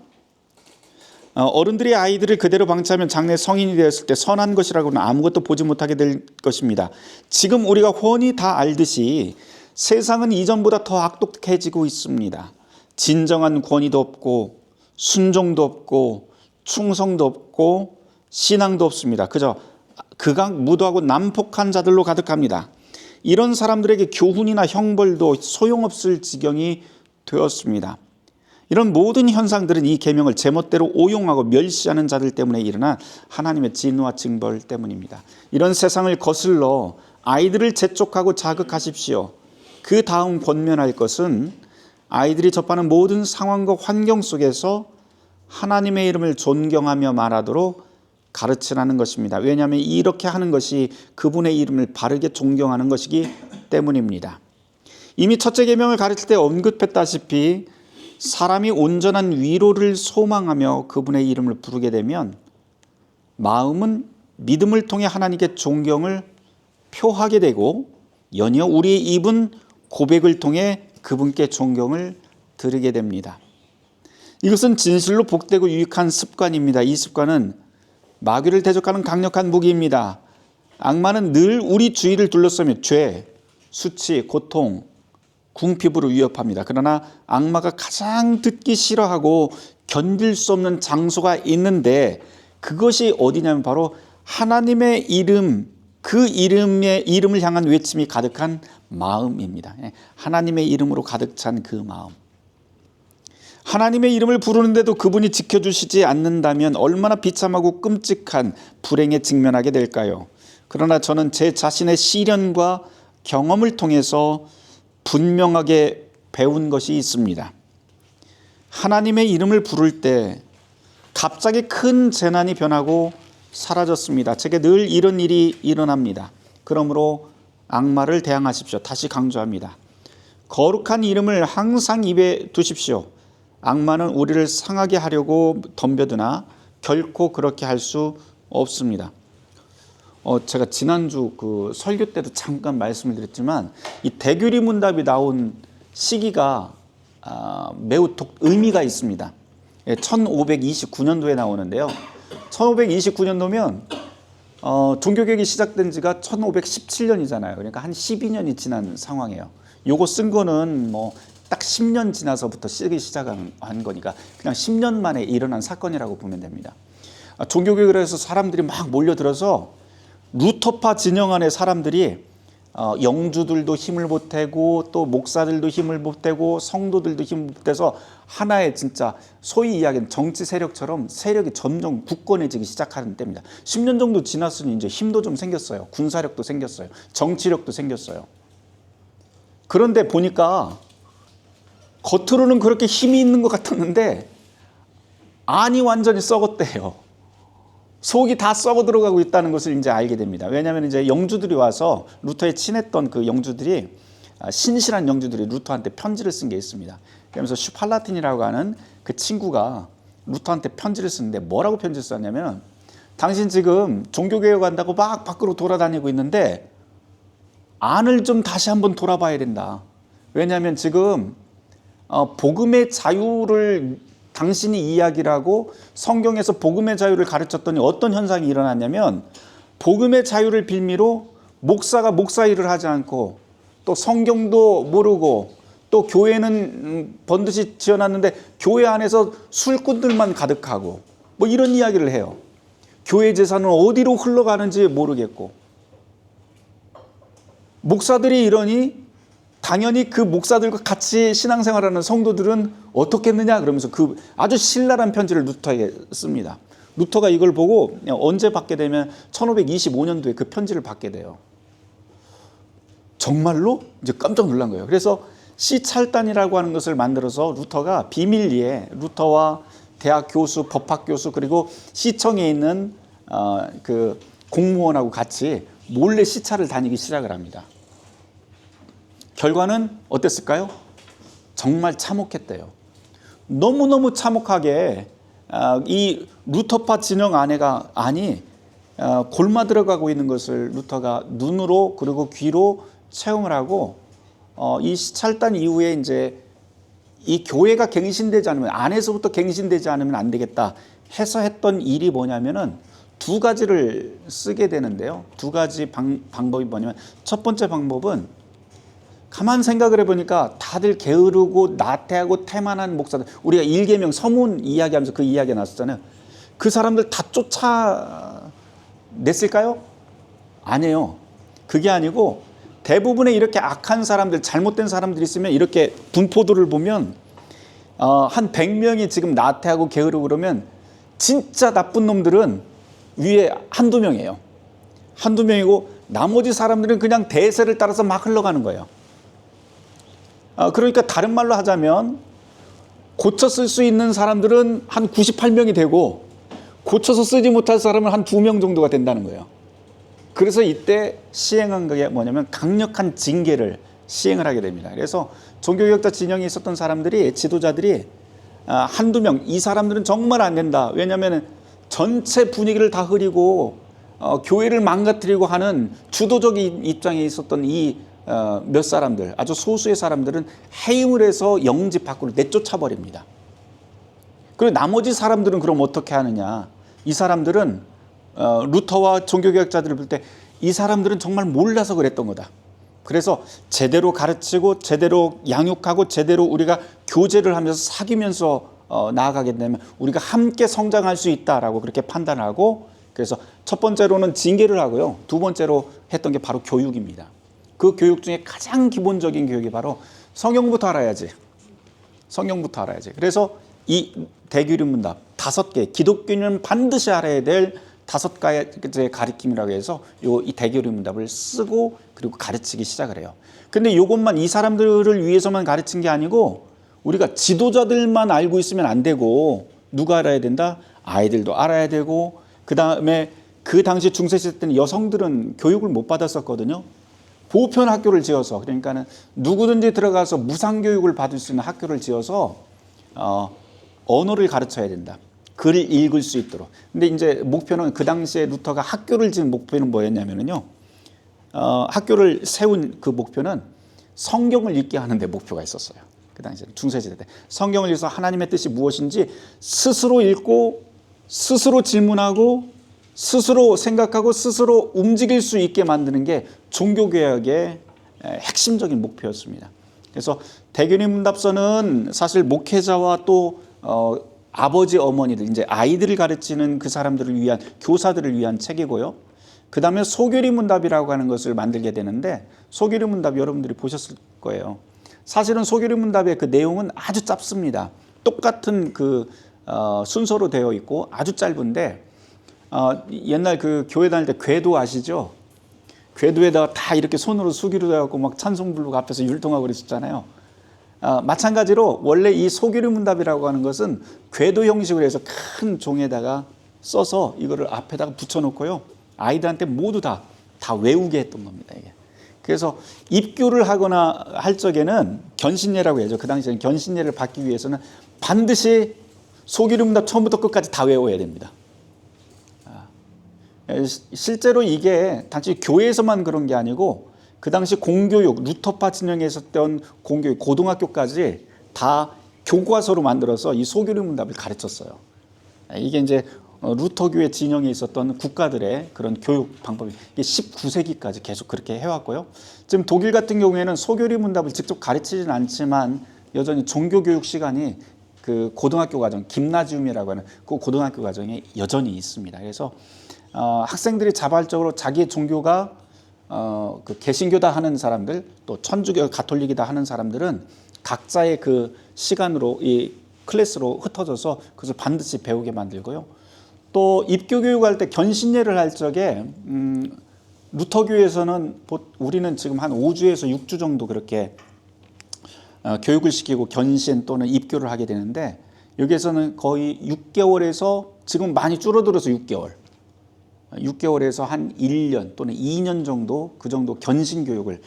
어른들이 아이들을 그대로 방치하면 장래 성인이 되었을 때 선한 것이라고는 아무것도 보지 못하게 될 것입니다. 지금 우리가 훤히 다 알듯이 세상은 이전보다 더 악독해지고 있습니다. 진정한 권위도 없고 순종도 없고 충성도 없고 신앙도 없습니다. 그저 극악무도하고 난폭한 자들로 가득합니다. 이런 사람들에게 교훈이나 형벌도 소용없을 지경이 되었습니다. 이런 모든 현상들은 이 계명을 제멋대로 오용하고 멸시하는 자들 때문에 일어난 하나님의 진노와 징벌 때문입니다. 이런 세상을 거슬러 아이들을 재촉하고 자극하십시오. 그 다음 권면할 것은 아이들이 접하는 모든 상황과 환경 속에서 하나님의 이름을 존경하며 말하도록 가르치라는 것입니다. 왜냐하면 이렇게 하는 것이 그분의 이름을 바르게 존경하는 것이기 때문입니다. 이미 첫째 계명을 가르칠 때 언급했다시피 사람이 온전한 위로를 소망하며 그분의 이름을 부르게 되면 마음은 믿음을 통해 하나님께 존경을 표하게 되고 연이어 우리의 입은 고백을 통해 그분께 존경을 드리게 됩니다. 이것은 진실로 복되고 유익한 습관입니다. 이 습관은 마귀를 대적하는 강력한 무기입니다. 악마는 늘 우리 주위를 둘러싸며 죄, 수치, 고통, 궁핍으로 위협합니다. 그러나 악마가 가장 듣기 싫어하고 견딜 수 없는 장소가 있는데 그것이 어디냐면 바로 하나님의 이름, 그 이름을 향한 외침이 가득한 마음입니다. 하나님의 이름으로 가득 찬 그 마음. 하나님의 이름을 부르는데도 그분이 지켜주시지 않는다면 얼마나 비참하고 끔찍한 불행에 직면하게 될까요? 그러나 저는 제 자신의 시련과 경험을 통해서 분명하게 배운 것이 있습니다. 하나님의 이름을 부를 때 갑자기 큰 재난이 변하고 사라졌습니다. 제게 늘 이런 일이 일어납니다. 그러므로 악마를 대항하십시오. 다시 강조합니다. 거룩한 이름을 항상 입에 두십시오. 악마는 우리를 상하게 하려고 덤벼드나 결코 그렇게 할 수 없습니다. 제가 지난주 그 설교 때도 잠깐 말씀을 드렸지만 이 대규리 문답이 나온 시기가 매우 의미가 있습니다. 1529년도에 나오는데요. 1529년도면 종교개혁이 시작된 지가 1517년이잖아요. 그러니까 한 12년이 지난 상황이에요. 요거 쓴 거는 뭐 딱 10년 지나서부터 쓰기 시작한 거니까 그냥 10년 만에 일어난 사건이라고 보면 됩니다. 종교개혁을 해서 사람들이 막 몰려들어서 루터파 진영 안에 사람들이 영주들도 힘을 보태고 또 목사들도 힘을 보태고 성도들도 힘을 보태서 하나의 진짜 소위 이야기하는 정치 세력처럼 세력이 점점 굳건해지기 시작하는 때입니다. 10년 정도 지났으니 이제 힘도 좀 생겼어요. 군사력도 생겼어요. 정치력도 생겼어요. 그런데 보니까 겉으로는 그렇게 힘이 있는 것 같았는데 안이 완전히 썩었대요. 속이 다 썩어 들어가고 있다는 것을 이제 알게 됩니다. 왜냐하면 이제 영주들이 와서 루터에 친했던 그 영주들이 신실한 영주들이 루터한테 편지를 쓴 게 있습니다. 그러면서 슈팔라틴이라고 하는 그 친구가 루터한테 편지를 쓰는데 뭐라고 편지를 썼냐면 당신 지금 종교개혁한다고 막 밖으로 돌아다니고 있는데 안을 좀 다시 한번 돌아봐야 된다. 왜냐하면 지금 복음의 자유를 당신이 이야기를 하고 성경에서 복음의 자유를 가르쳤더니 어떤 현상이 일어났냐면 복음의 자유를 빌미로 목사가 목사 일을 하지 않고 또 성경도 모르고 또 교회는 번듯이 지어놨는데 교회 안에서 술꾼들만 가득하고 뭐 이런 이야기를 해요. 교회 재산은 어디로 흘러가는지 모르겠고 목사들이 이러니 당연히 그 목사들과 같이 신앙생활하는 성도들은 어떻겠느냐 그러면서 그 아주 신랄한 편지를 루터에게 씁니다. 루터가 이걸 보고 언제 받게 되면 1525년도에 그 편지를 받게 돼요. 정말로? 이제 깜짝 놀란 거예요. 그래서 시찰단이라고 하는 것을 만들어서 루터가 비밀리에 루터와 대학 교수, 법학 교수 그리고 시청에 있는 그 공무원하고 같이 몰래 시차를 다니기 시작을 합니다. 결과는 어땠을까요? 정말 참혹했대요. 너무너무 참혹하게 이 루터파 진영 안이 골마 들어가고 있는 것을 루터가 눈으로 그리고 귀로 체험을 하고 이 시찰단 이후에 이제 이 교회가 갱신되지 않으면 안에서부터 갱신되지 않으면 안 되겠다 해서 했던 일이 뭐냐면은 두 가지를 쓰게 되는데요. 두 가지 방법이 뭐냐면 첫 번째 방법은 가만 생각을 해보니까 다들 게으르고 나태하고 태만한 목사들, 우리가 일계명 서문 이야기하면서 그 이야기가 나왔잖아요. 그 사람들 다 쫓아냈을까요? 아니에요. 그게 아니고 대부분의 이렇게 악한 사람들, 잘못된 사람들이 있으면 이렇게 분포도를 보면 한 100명이 지금 나태하고 게으르고 그러면 진짜 나쁜 놈들은 위에 한두 명이에요. 한두 명이고 나머지 사람들은 그냥 대세를 따라서 막 흘러가는 거예요. 그러니까 다른 말로 하자면 고쳐 쓸 수 있는 사람들은 한 98명이 되고 고쳐서 쓰지 못할 사람은 한 2명 정도가 된다는 거예요. 그래서 이때 시행한 게 뭐냐면 강력한 징계를 시행을 하게 됩니다. 그래서 종교개혁자 진영에 있었던 사람들이, 지도자들이 한두 명, 이 사람들은 정말 안 된다. 왜냐하면 전체 분위기를 다 흐리고 교회를 망가뜨리고 하는 주도적인 입장에 있었던 이 몇 사람들, 아주 소수의 사람들은 해임을 해서 영집 밖으로 내쫓아 버립니다. 그리고 나머지 사람들은 그럼 어떻게 하느냐? 이 사람들은 루터와 종교개혁자들을 볼 때 이 사람들은 정말 몰라서 그랬던 거다. 그래서 제대로 가르치고 제대로 양육하고 제대로 우리가 교제를 하면서 사귀면서 나아가게 되면 우리가 함께 성장할 수 있다라고 그렇게 판단하고, 그래서 첫 번째로는 징계를 하고요. 두 번째로 했던 게 바로 교육입니다. 그 교육 중에 가장 기본적인 교육이 바로 성경부터 알아야지. 성경부터 알아야지. 그래서 이 대규율 문답 5개, 기독교인은 반드시 알아야 될 5가지의 가르침이라고 해서 이 대규율 문답을 쓰고 그리고 가르치기 시작을 해요. 근데 이것만 이 사람들을 위해서만 가르친 게 아니고 우리가 지도자들만 알고 있으면 안 되고 누가 알아야 된다? 아이들도 알아야 되고, 그 다음에 그 당시 중세시대 때는 여성들은 교육을 못 받았었거든요. 보편 학교를 지어서, 그러니까는 누구든지 들어가서 무상교육을 받을 수 있는 학교를 지어서 언어를 가르쳐야 된다. 글을 읽을 수 있도록. 근데 이제 목표는 그 당시에 루터가 학교를 지은 목표는 뭐였냐면요. 학교를 세운 그 목표는 성경을 읽게 하는 데 목표가 있었어요. 그 당시에 중세시대 때 성경을 읽어서 하나님의 뜻이 무엇인지 스스로 읽고 스스로 질문하고 스스로 생각하고 스스로 움직일 수 있게 만드는 게 종교개혁의 핵심적인 목표였습니다. 그래서 대규율 문답서는 사실 목회자와 또 아버지, 어머니들, 이제 아이들을 가르치는 그 사람들을 위한, 교사들을 위한 책이고요. 그 다음에 소규율 문답이라고 하는 것을 만들게 되는데, 소규율 문답 여러분들이 보셨을 거예요. 사실은 소규율 문답의 그 내용은 아주 짧습니다. 똑같은 그 순서로 되어 있고 아주 짧은데, 옛날 그 교회 다닐 때 궤도 아시죠? 궤도에다가 다 이렇게 손으로 수기로 해갖고 막 찬송 부르고 앞에서 율동하고 그랬었잖아요. 마찬가지로 원래 이 소규율 문답이라고 하는 것은 궤도 형식으로 해서 큰 종에다가 써서 이거를 앞에다가 붙여놓고요. 아이들한테 모두 다 외우게 했던 겁니다. 이게. 그래서 입교를 하거나 할 적에는 견신례라고 해야죠. 그 당시에는 견신례를 받기 위해서는 반드시 소규율 문답 처음부터 끝까지 다 외워야 됩니다. 실제로 이게 당시 교회에서만 그런 게 아니고 그 당시 공교육, 루터파 진영에 있었던 공교육, 고등학교까지 다 교과서로 만들어서 이 소규율 문답을 가르쳤어요. 이게 이제 루터교회 진영에 있었던 국가들의 그런 교육 방법이 19세기까지 계속 그렇게 해왔고요. 지금 독일 같은 경우에는 소규율 문답을 직접 가르치지는 않지만 여전히 종교교육 시간이 그 고등학교 과정, 김나지움이라고 하는 그 고등학교 과정에 여전히 있습니다. 그래서 학생들이 자발적으로 자기의 종교가 그 개신교다 하는 사람들, 또 천주교, 가톨릭이다 하는 사람들은 각자의 그 시간으로 이 클래스로 흩어져서 그것을 반드시 배우게 만들고요. 또 입교 교육할 때 견신례를 할 적에 루터교에서는 우리는 지금 한 5주에서 6주 정도 그렇게 교육을 시키고 견신 또는 입교를 하게 되는데, 여기에서는 거의 6개월에서 지금 많이 줄어들어서 6개월. 6개월에서 한 1년 또는 2년 정도 그 정도 견신 교육을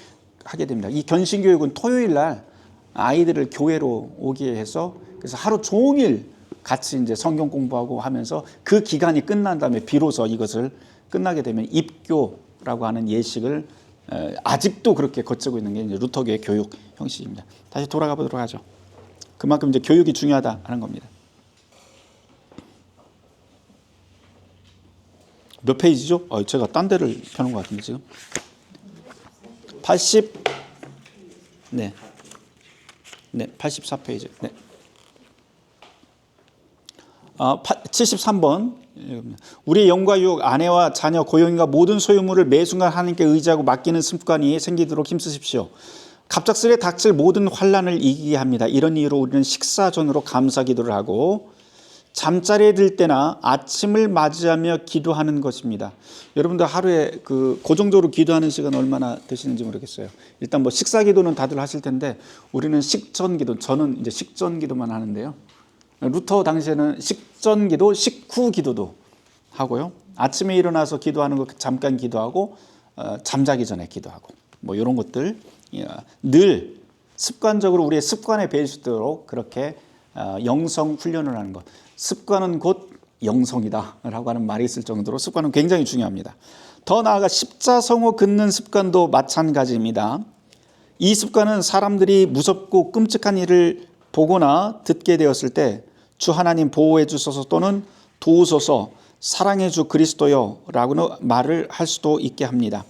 하게 됩니다. 이 견신 교육은 토요일 날 아이들을 교회로 오게 해서 그래서 하루 종일 같이 이제 성경 공부하고 하면서 그 기간이 끝난 다음에 비로소 이것을 끝나게 되면 입교라고 하는 예식을 아직도 그렇게 거치고 있는 게 이제 루터교의 교육 형식입니다. 다시 돌아가 보도록 하죠. 그만큼 이제 교육이 중요하다 하는 겁니다. 몇 페이지죠? 제가 딴 데를 펴는 것 같은데 지금 84페이지. 네. 73번. 우리의 영과 유혹, 아내와 자녀, 고용인과 모든 소유물을 매 순간 하나님께 의지하고 맡기는 습관이 생기도록 힘쓰십시오. 갑작스레 닥칠 모든 환난을 이기게 합니다. 이런 이유로 우리는 식사 전으로 감사 기도를 하고 잠자리에 들 때나 아침을 맞이하며 기도하는 것입니다. 여러분들 하루에 고정적으로 기도하는 시간 얼마나 되시는지 모르겠어요. 일단 뭐 식사 기도는 다들 하실 텐데 우리는 식전 기도, 저는 이제 식전 기도만 하는데요. 루터 당시에는 식전 기도, 식후 기도도 하고요. 아침에 일어나서 기도하는 거 잠깐 기도하고 잠자기 전에 기도하고 뭐 이런 것들 늘 습관적으로 우리의 습관에 배일 수 있도록 그렇게 영성 훈련을 하는 것. 습관은 곧 영성이다 라고 하는 말이 있을 정도로 습관은 굉장히 중요합니다. 더 나아가 십자성호 긋는 습관도 마찬가지입니다. 이 습관은 사람들이 무섭고 끔찍한 일을 보거나 듣게 되었을 때 주 하나님 보호해 주소서 또는 도우소서 사랑해 주 그리스도여 라고는 말을 할 수도 있게 합니다.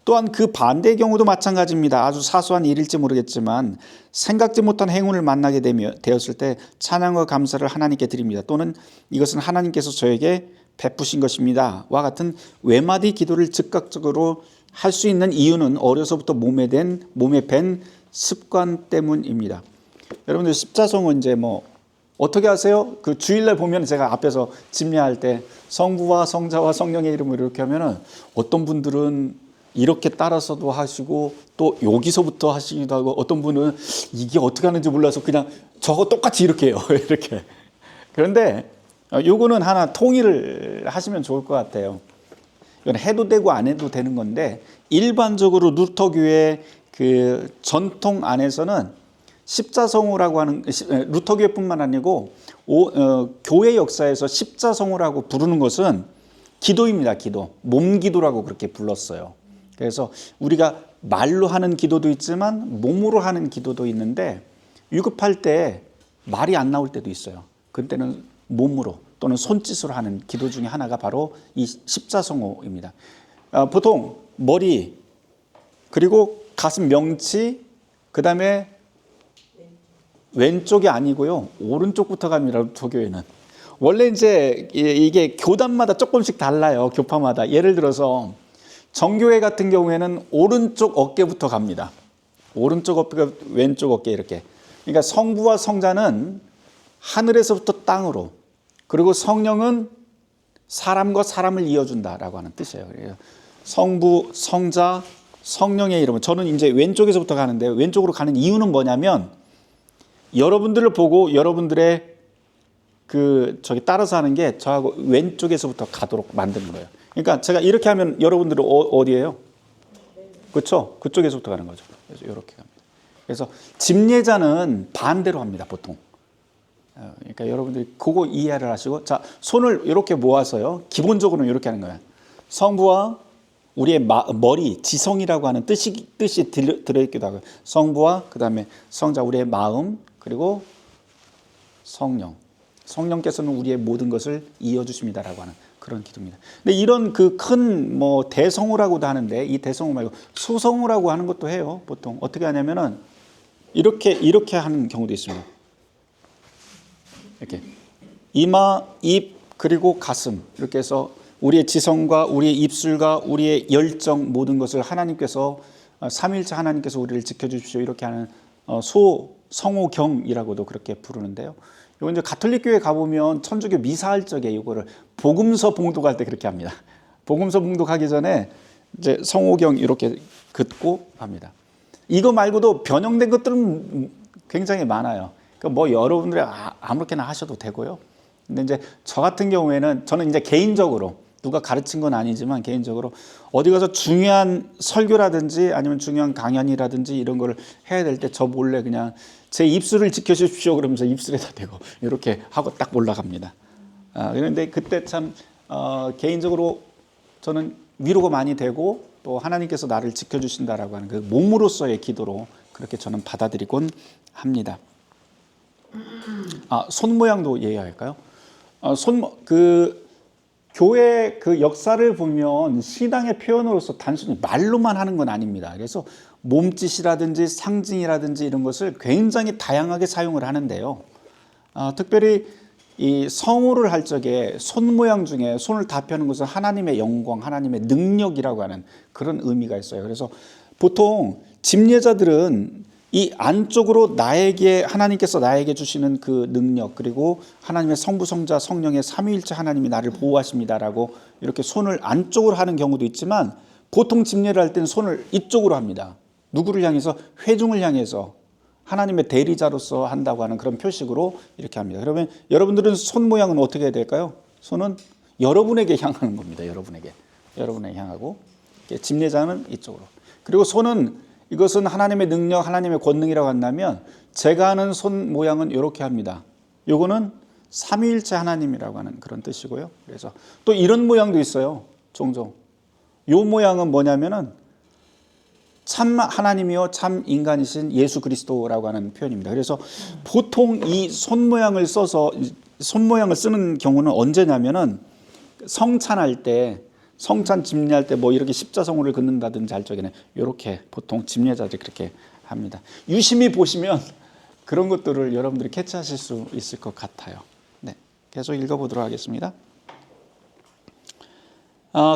또한 그 반대의 경우도 마찬가지입니다. 아주 사소한 일일지 모르겠지만 생각지 못한 행운을 만나게 되었을 때 찬양과 감사를 하나님께 드립니다. 또는 이것은 하나님께서 저에게 베푸신 것입니다. 와 같은 외마디 기도를 즉각적으로 할 수 있는 이유는 어려서부터 몸에 밴 습관 때문입니다. 여러분들 십자성은 이제 뭐 어떻게 하세요? 그 주일날 보면 제가 앞에서 집례할 때 성부와 성자와 성령의 이름으로 이렇게 하면은 어떤 분들은 이렇게 따라서도 하시고 또 여기서부터 하시기도 하고 어떤 분은 이게 어떻게 하는지 몰라서 그냥 저거 똑같이 이렇게 해요. 이렇게. 그런데 요거는 하나 통일을 하시면 좋을 것 같아요. 이건 해도 되고 안 해도 되는 건데 일반적으로 루터교의 그 전통 안에서는 십자성호라고 하는 루터교회뿐만 아니고 교회 역사에서 십자성호라고 부르는 것은 기도입니다. 기도. 몸기도라고 그렇게 불렀어요. 그래서 우리가 말로 하는 기도도 있지만 몸으로 하는 기도도 있는데 위급할 때 말이 안 나올 때도 있어요. 그때는 몸으로 또는 손짓으로 하는 기도 중에 하나가 바로 이 십자성호입니다. 보통 머리 그리고 가슴 명치 그다음에 왼쪽이 아니고요. 오른쪽부터 갑니다. 루터교회는. 원래 이제 이게 교단마다 조금씩 달라요. 교파마다. 예를 들어서 정교회 같은 경우에는 오른쪽 어깨부터 갑니다. 오른쪽 어깨, 왼쪽 어깨 이렇게. 그러니까 성부와 성자는 하늘에서부터 땅으로 그리고 성령은 사람과 사람을 이어준다라고 하는 뜻이에요. 성부, 성자, 성령의 이름은 저는 이제 왼쪽에서부터 가는데 왼쪽으로 가는 이유는 뭐냐면 여러분들을 보고 여러분들의 저기 따라서 하는 게 저하고 왼쪽에서부터 가도록 만드는 거예요. 그러니까 제가 이렇게 하면 여러분들은 어디예요? 그렇죠? 그쪽에서부터 가는 거죠. 그래서 이렇게 갑니다. 그래서 집례자는 반대로 합니다, 보통. 그러니까 여러분들이 그거 이해를 하시고 자, 손을 이렇게 모아서요. 기본적으로는 이렇게 하는 거예요. 성부와 우리의 머리, 지성이라고 하는 뜻이 들어있기도 하고요. 성부와 그다음에 성자, 우리의 마음, 그리고 성령. 성령께서는 우리의 모든 것을 이어주십니다라고 하는 그런 기도입니다. 근데 이런 그 큰 뭐 대성호라고도 하는데 이 대성호 말고 소성호라고 하는 것도 해요. 보통 어떻게 하냐면은 이렇게 하는 경우도 있습니다. 이렇게 이마, 입 그리고 가슴 이렇게 해서 우리의 지성과 우리의 입술과 우리의 열정 모든 것을 하나님께서 삼위일체 하나님께서 우리를 지켜주십시오 이렇게 하는 성호경이라고도 그렇게 부르는데요. 이거 이제 가톨릭 교회 가보면 천주교 미사할 적에 이거를 복음서 봉독할 때 그렇게 합니다. 복음서 봉독하기 전에 이제 성호경 이렇게 긋고 합니다. 이거 말고도 변형된 것들은 굉장히 많아요. 그러니까 뭐 여러분들이 아무렇게나 하셔도 되고요. 근데 이제 저 같은 경우에는 저는 이제 개인적으로 누가 가르친 건 아니지만 개인적으로 어디 가서 중요한 설교라든지 아니면 중요한 강연이라든지 이런 걸 해야 될 때 저 몰래 그냥 제 입술을 지켜주십시오 그러면서 입술에다 대고 이렇게 하고 딱 올라갑니다. 그런데 그때 참 개인적으로 저는 위로가 많이 되고 또 하나님께서 나를 지켜주신다라고 하는 그 몸으로서의 기도로 그렇게 저는 받아들이곤 합니다. 손 모양도 이해할까요? 교회 그 역사를 보면 신앙의 표현으로서 단순히 말로만 하는 건 아닙니다. 그래서 몸짓이라든지 상징이라든지 이런 것을 굉장히 다양하게 사용을 하는데요. 특별히 이 성호를 할 적에 손 모양 중에 손을 다 펴는 것은 하나님의 영광, 하나님의 능력이라고 하는 그런 의미가 있어요. 그래서 보통 집례자들은 이 안쪽으로 하나님께서 나에게 주시는 그 능력, 그리고 하나님의 성부, 성자, 성령의 삼위일체 하나님이 나를 보호하십니다라고 이렇게 손을 안쪽으로 하는 경우도 있지만 보통 집례를 할 때는 손을 이쪽으로 합니다. 누구를 향해서? 회중을 향해서 하나님의 대리자로서 한다고 하는 그런 표식으로 이렇게 합니다. 그러면 여러분들은 손 모양은 어떻게 해야 될까요? 손은 여러분에게 향하는 겁니다. 여러분에게 향하고 집례자는 이쪽으로. 그리고 손은 이것은 하나님의 능력, 하나님의 권능이라고 한다면 제가 하는 손 모양은 이렇게 합니다. 요거는 삼위일체 하나님이라고 하는 그런 뜻이고요. 그래서 또 이런 모양도 있어요. 종종. 요 모양은 뭐냐면은 참 하나님이요 참 인간이신 예수 그리스도라고 하는 표현입니다. 그래서 보통 이 손 모양을 써서 손 모양을 쓰는 경우는 언제냐면은 성찬할 때, 성찬 집례할 때 뭐 이렇게 십자성호를 긋는다든지 할 적에는 이렇게 보통 집례자들이 그렇게 합니다. 유심히 보시면 그런 것들을 여러분들이 캐치하실 수 있을 것 같아요. 네, 계속 읽어보도록 하겠습니다.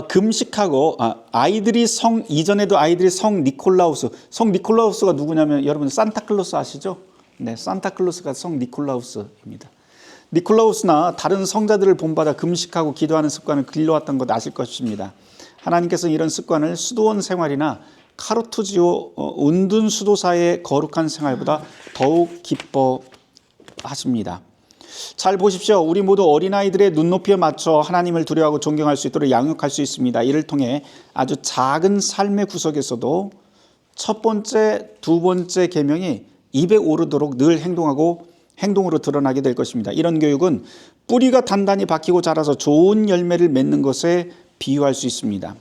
금식하고 아이들이 이전에도 아이들이 성 니콜라우스가 누구냐면 여러분 산타클로스 아시죠? 네, 산타클로스가 성 니콜라우스입니다. 니콜라우스나 다른 성자들을 본받아 금식하고 기도하는 습관을 길러왔던 것 아실 것입니다. 하나님께서 이런 습관을 수도원 생활이나 카르투지오 은둔 수도사의 거룩한 생활보다 더욱 기뻐하십니다. 잘 보십시오. 우리 모두 어린아이들의 눈높이에 맞춰 하나님을 두려워하고 존경할 수 있도록 양육할 수 있습니다. 이를 통해 아주 작은 삶의 구석에서도 첫 번째, 두 번째 계명이 입에 오르도록 늘 행동으로 드러나게 될 것입니다. 이런 교육은 뿌리가 단단히 박히고 자라서 좋은 열매를 맺는 것에 비유할 수 있습니다.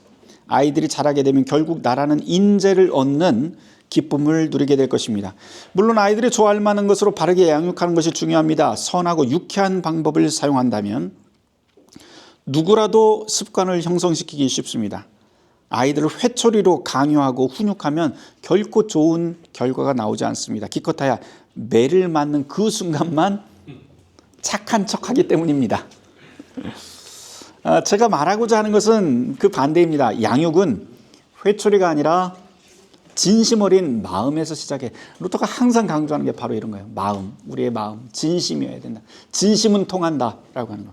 아이들이 자라게 되면 결국 나라는 인재를 얻는 기쁨을 누리게 될 것입니다. 물론 아이들이 좋아할 만한 것으로 바르게 양육하는 것이 중요합니다. 선하고 유쾌한 방법을 사용한다면 누구라도 습관을 형성시키기 쉽습니다. 아이들을 회초리로 강요하고 훈육하면 결코 좋은 결과가 나오지 않습니다. 기껏해야 매를 맞는 그 순간만 착한 척하기 때문입니다. 제가 말하고자 하는 것은 그 반대입니다. 양육은 회초리가 아니라 진심 어린 마음에서 시작해. 루터가 항상 강조하는 게 바로 이런 거예요. 마음, 우리의 마음, 진심이어야 된다. 진심은 통한다라고 하는 거.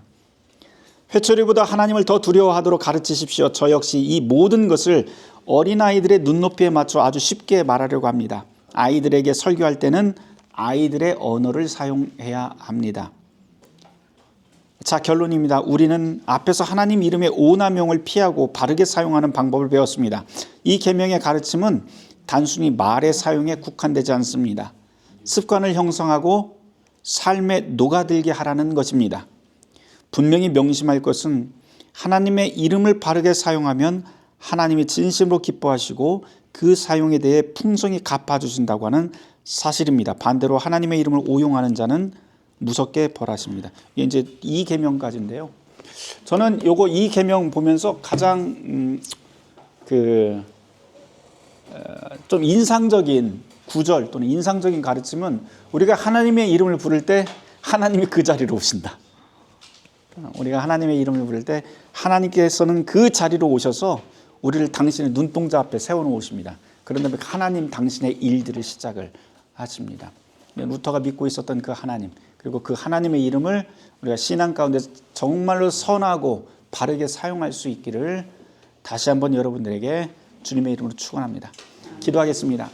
회초리보다 하나님을 더 두려워하도록 가르치십시오. 저 역시 이 모든 것을 어린아이들의 눈높이에 맞춰 아주 쉽게 말하려고 합니다. 아이들에게 설교할 때는 아이들의 언어를 사용해야 합니다. 자, 결론입니다. 우리는 앞에서 하나님 이름의 오남용을 피하고 바르게 사용하는 방법을 배웠습니다. 이 계명의 가르침은 단순히 말의 사용에 국한되지 않습니다. 습관을 형성하고 삶에 녹아들게 하라는 것입니다. 분명히 명심할 것은 하나님의 이름을 바르게 사용하면 하나님이 진심으로 기뻐하시고 그 사용에 대해 풍성히 갚아주신다고 하는 사실입니다. 반대로 하나님의 이름을 오용하는 자는 무섭게 벌하십니다. 이게 이제 이 계명까지인데요. 저는 이 계명 보면서 가장 좀 인상적인 구절 또는 인상적인 가르침은 우리가 하나님의 이름을 부를 때 하나님이 그 자리로 오신다. 우리가 하나님의 이름을 부를 때 하나님께서는 그 자리로 오셔서 우리를 당신의 눈동자 앞에 세워놓으십니다. 그런 다음에 하나님 당신의 일들을 시작을 하십니다. 루터가 믿고 있었던 그 하나님, 그리고 그 하나님의 이름을 우리가 신앙 가운데 정말로 선하고 바르게 사용할 수 있기를 다시 한번 여러분들에게 주님의 이름으로 축원합니다. 기도하겠습니다.